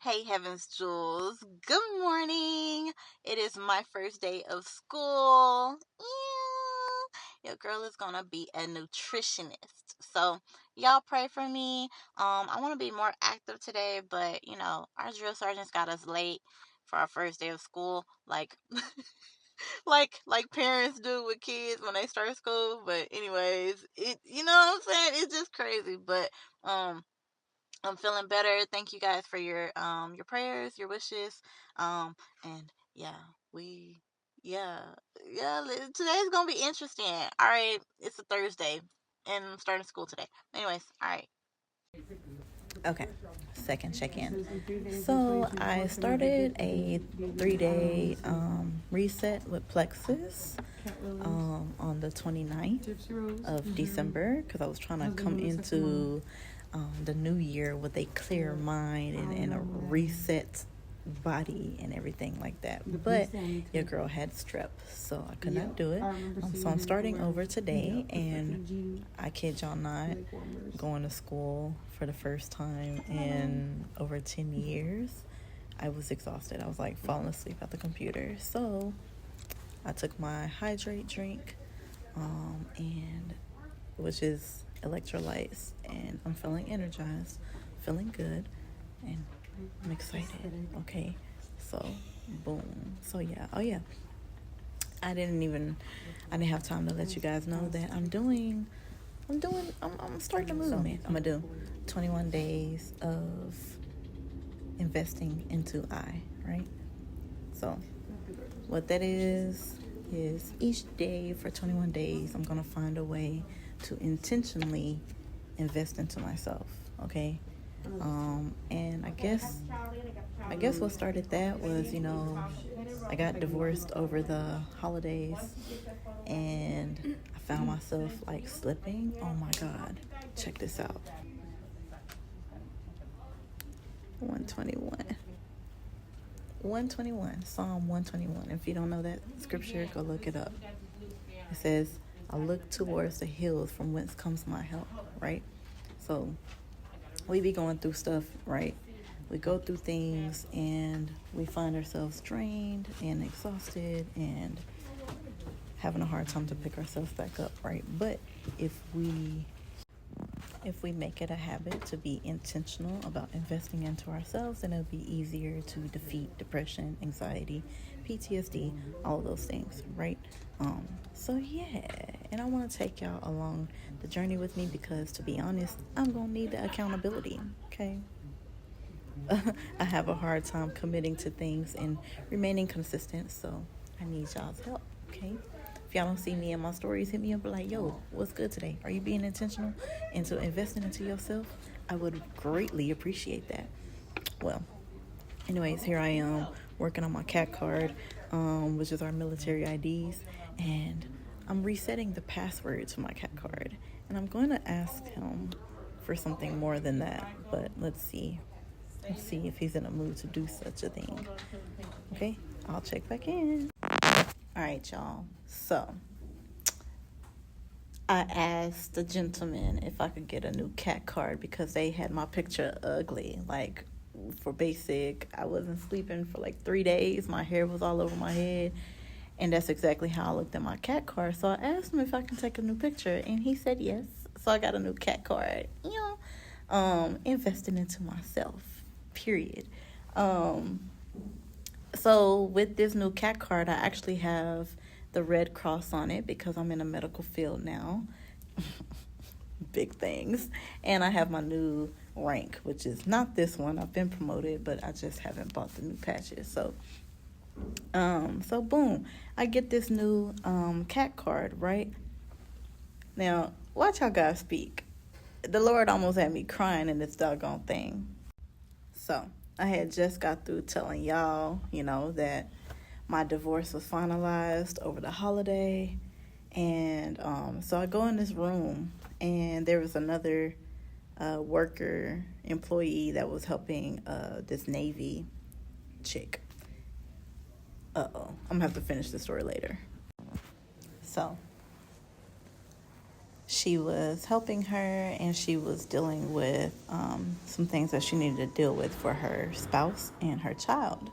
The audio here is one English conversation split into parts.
Hey, Heavens Jewels. Good morning. It is my first day of school. Yeah. Your girl is going to be a nutritionist. So, y'all pray for me. I want to be more active today, but our drill sergeants got us late for our first day of school. Like parents do with kids when they start school. But anyways, you know what I'm saying? It's just crazy. But I'm feeling better. Thank you guys for your prayers, your wishes. And yeah, we yeah, today's gonna be interesting. All right, it's a Thursday and I'm starting school today. Anyways, all right. Okay, second check in. So I started a 3 day reset with Plexus on the 29th of December because I was trying to come into the new year with a clear mind and a reset body and everything like that. But your girl had strep, so I could not do it. So I'm starting over today, and I kid y'all not, going to school for the first time in over 10 years. I was exhausted. I was like falling asleep at the computer. So I took my hydrate drink, and which is electrolytes, and I'm feeling energized, feeling good, and I'm excited. Okay, so boom. So yeah. Oh yeah. I didn't have time to let you guys know that I'm starting a movement. I'm gonna do 21 days of investing into right? So what that is each day for 21 days, I'm gonna find a way to intentionally invest into myself, okay? And I guess what started that was, I got divorced over the holidays, and I found myself like slipping. Oh my God, check this out. 121. 121, Psalm 121. If you don't know that scripture, go look it up. It says, I look towards the hills from whence comes my help, right? So we be going through stuff, right? We go through things and we find ourselves drained and exhausted and having a hard time to pick ourselves back up, right? But if we make it a habit to be intentional about investing into ourselves, then it'll be easier to defeat depression, anxiety, PTSD, all of those things, right? So yeah, and I want to take y'all along the journey with me because, to be honest, I'm gonna need the accountability, okay? I have a hard time committing to things and remaining consistent, so I need y'all's help, okay? If y'all don't see me in my stories, hit me up like, yo, what's good today? Are you being intentional into investing into yourself? I would greatly appreciate that. Well, anyways, here I am working on my CAT card, which is our military IDs, and I'm resetting the password to my CAT card. And I'm going to ask him for something more than that, but let's see. Let's see if he's in a mood to do such a thing. Okay, I'll check back in. All right, y'all. So I asked the gentleman if I could get a new CAT card because they had my picture ugly. Like, for basic, I wasn't sleeping for like 3 days. My hair was all over my head. And that's exactly how I looked at my CAT card. So I asked him if I can take a new picture, and he said yes. So I got a new CAT card. Investing into myself. Period. So with this new CAT card, I actually have the Red Cross on it because I'm in a medical field now. Big things. And I have my new rank, which is not this one. I've been promoted, but I just haven't bought the new patches. So boom, I get this new CAT card, right? Now, watch how God speak. The Lord almost had me crying in this doggone thing. So I had just got through telling y'all, that my divorce was finalized over the holiday. And so I go in this room, and there was another worker, employee that was helping this Navy chick. I'm going to have to finish the story later. So she was helping her, and she was dealing with some things that she needed to deal with for her spouse and her child.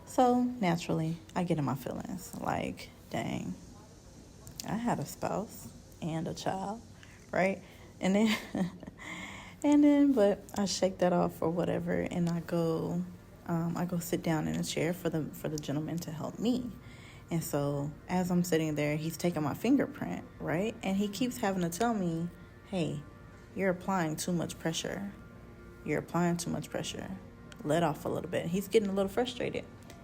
So naturally, I get in my feelings like, dang, I had a spouse and a child, right? And then, but I shake that off or whatever, and I go sit down in a chair for the gentleman to help me. And so as I'm sitting there, he's taking my fingerprint, right? And he keeps having to tell me, hey, you're applying too much pressure. You're applying too much pressure. Let off a little bit. He's getting a little frustrated.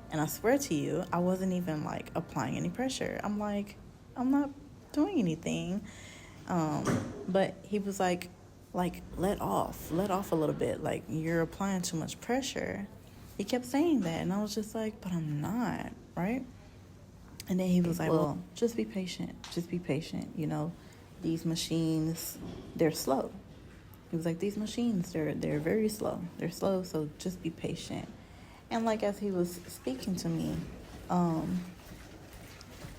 And I swear to you, I wasn't even like applying any pressure. I'm like, I'm not doing anything. But he was like, let off a little bit. Like, you're applying too much pressure. He kept saying that. And I was just like, but I'm not, right? And then he was like, well, just be patient. Just be patient. You know, these machines, they're slow. He was like, these machines, they're very slow. They're slow, so just be patient. And like as he was speaking to me,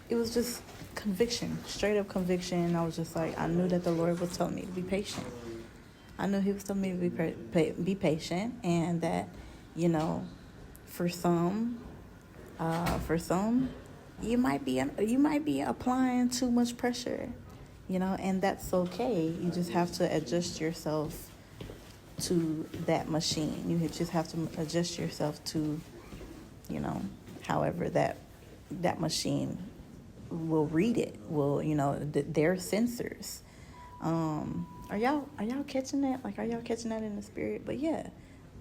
it was just conviction, straight up conviction. I was just like, I knew that the Lord was telling me to be patient. I knew he was telling me to be patient, and that, you know, for some, you might be applying too much pressure, you know, and that's okay. You just have to adjust yourself to that machine. You just have to adjust yourself to, you know, however that machine will read it. Will, you know, their sensors. Are y'all catching that? Like, are y'all catching that in the spirit? But yeah,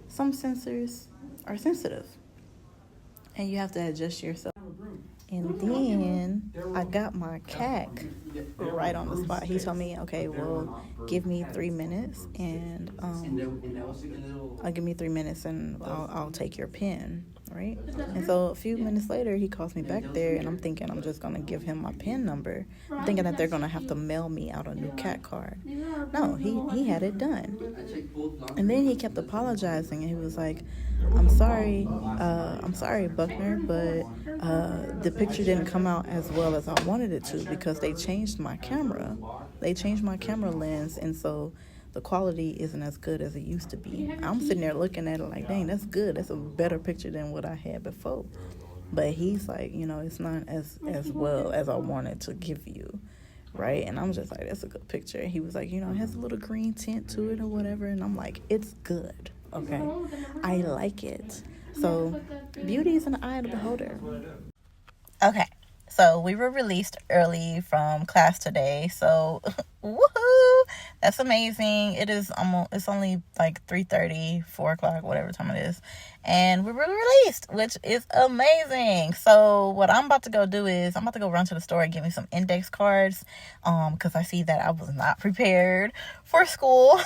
some sensors are sensitive, and you have to adjust yourself. And then I got my CAC right on the spot. He told me, okay, well, give me 3 minutes, and I'll give me 3 minutes, and I'll take your pen, right? And so a few minutes later, he calls me back there, and I'm thinking I'm just gonna give him my pen number. I'm thinking that they're gonna have to mail me out a new CAC card. No, he had it done. And then he kept apologizing, and he was like, I'm sorry, Buckner, but the picture didn't come out as well as I wanted it to because they changed my camera. They changed my camera lens, and so the quality isn't as good as it used to be. I'm sitting there looking at it like, dang, that's good. That's a better picture than what I had before. But he's like, you know, it's not as well as I wanted to give you, right? And I'm just like, that's a good picture. And he was like, you know, it has a little green tint to it or whatever. And I'm like, it's good, okay? I like it. So beauty is in the eye of the beholder. Okay, so we were released early from class today, so woohoo, that's amazing. It's only like 3:30, 4 o'clock, whatever time it is, and we were released, which is amazing. So what I'm about to go do is I'm about to go run to the store and get me some index cards, because I see that I was not prepared for school.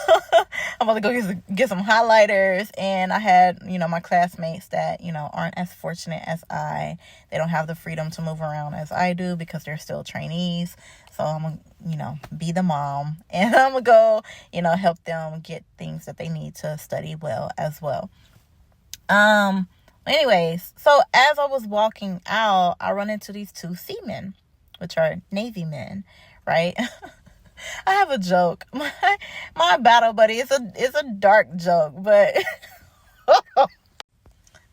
I'm about to go get some highlighters, and I had, you know, my classmates that, you know, aren't as fortunate as I. They don't have the freedom to move around as I do because they're still trainees. So I'm going to, you know, be the mom, and I'm going to go, you know, help them get things that they need to study well as well. Anyways, so as I was walking out, I run into these two seamen, which are Navy men, right? I have a joke. My battle buddy, it's a dark joke, but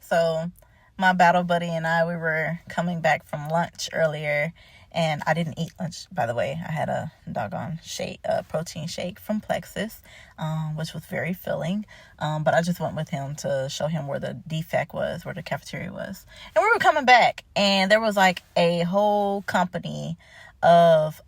so my battle buddy and I, we were coming back from lunch earlier, and I didn't eat lunch, by the way. I had a doggone protein shake from Plexus, which was very filling. But I just went with him to show him where the defect was, where the cafeteria was. And we were coming back, and there was like a whole company of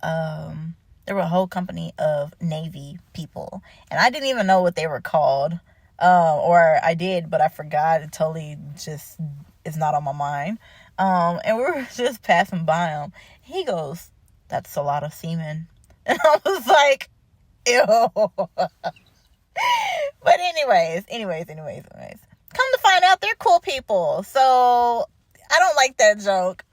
Navy people, and I didn't even know what they were called, or I did, but I forgot. It totally just is not on my mind. And we were just passing by him. He goes, "That's a lot of semen," and I was like, "Ew." But anyways, come to find out, they're cool people. So I don't like that joke,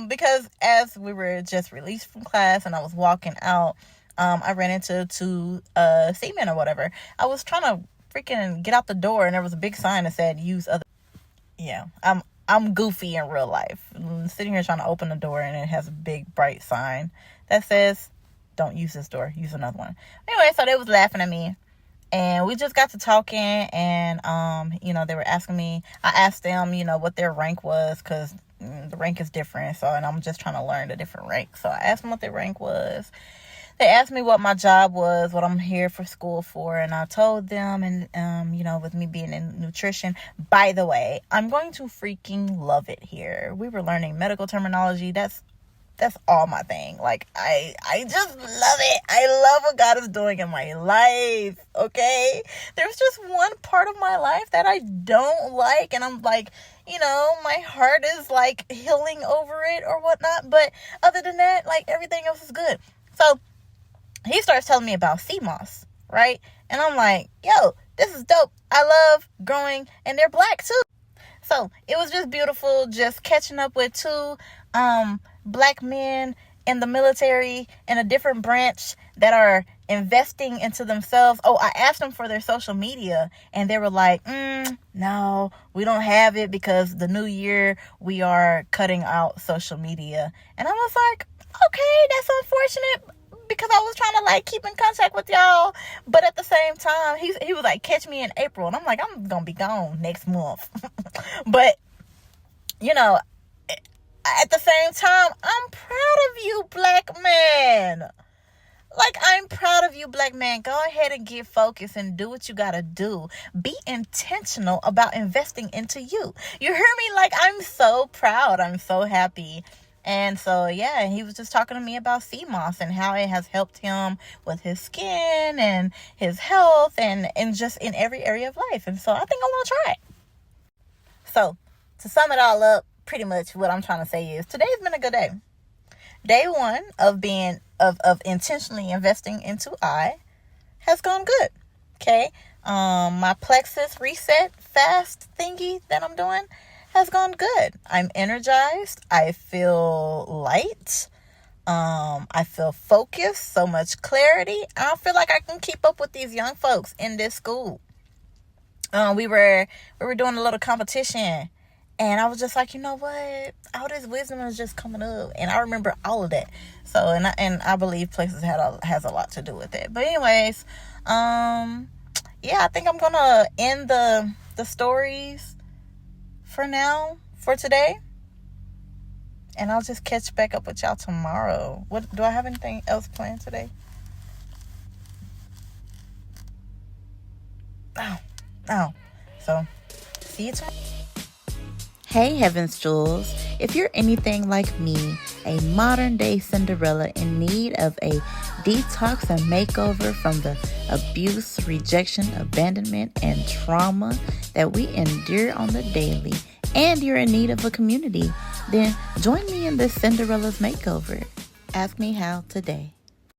because as we were just released from class and I was walking out, I ran into two seamen or whatever. I was trying to freaking get out the door, and there was a big sign that said use other. Yeah, I'm goofy in real life. I'm sitting here trying to open the door, and it has a big bright sign that says don't use this door, use another one. Anyway, so they was laughing at me. And we just got to talking, and, they were asking me, I asked them, what their rank was, because the rank is different, and I'm just trying to learn the different ranks. So I asked them what their rank was. They asked me what my job was, what I'm here for school for, and I told them, and, with me being in nutrition, by the way, I'm going to freaking love it here. We were learning medical terminology. That's all my thing. Like, I just love it. I love what God is doing in my life, okay? There's just one part of my life that I don't like, and I'm like, my heart is, like, healing over it or whatnot, but other than that, like, everything else is good. So, he starts telling me about sea moss, right? And I'm like, yo, this is dope. I love growing, and they're black, too. So, it was just beautiful just catching up with two black men in the military in a different branch that are investing into themselves. Oh, I asked them for their social media, and they were like, no, we don't have it because the new year we are cutting out social media. And I was like, okay, that's unfortunate, because I was trying to, like, keep in contact with y'all. But at the same time, he was like, catch me in April. And I'm like, I'm going to be gone next month. But, at the same time, I'm proud of you, black man. Like, I'm proud of you, black man. Go ahead and get focused and do what you got to do. Be intentional about investing into you. You hear me? Like, I'm so proud. I'm so happy. And so, yeah, he was just talking to me about sea moss and how it has helped him with his skin and his health and just in every area of life. And so I think I want to try it. So, to sum it all up, pretty much what I'm trying to say is today's been a good day. Day one of being of intentionally investing into I has gone good. Okay. My plexus reset fast thingy that I'm doing has gone good. I'm energized. I feel light. I feel focused, so much clarity. I feel like I can keep up with these young folks in this school. We were doing a little competition. And I was just like, you know what? All this wisdom is just coming up. And I remember all of that. So, and I believe places has a lot to do with it. But anyways, I think I'm going to end the stories for now, for today. And I'll just catch back up with y'all tomorrow. What do I have anything else planned today? Oh. So, see you tomorrow. Hey, Heaven's Jewels. If you're anything like me, a modern-day Cinderella in need of a detox and makeover from the abuse, rejection, abandonment, and trauma that we endure on the daily, and you're in need of a community, then join me in this Cinderella's makeover. Ask me how today.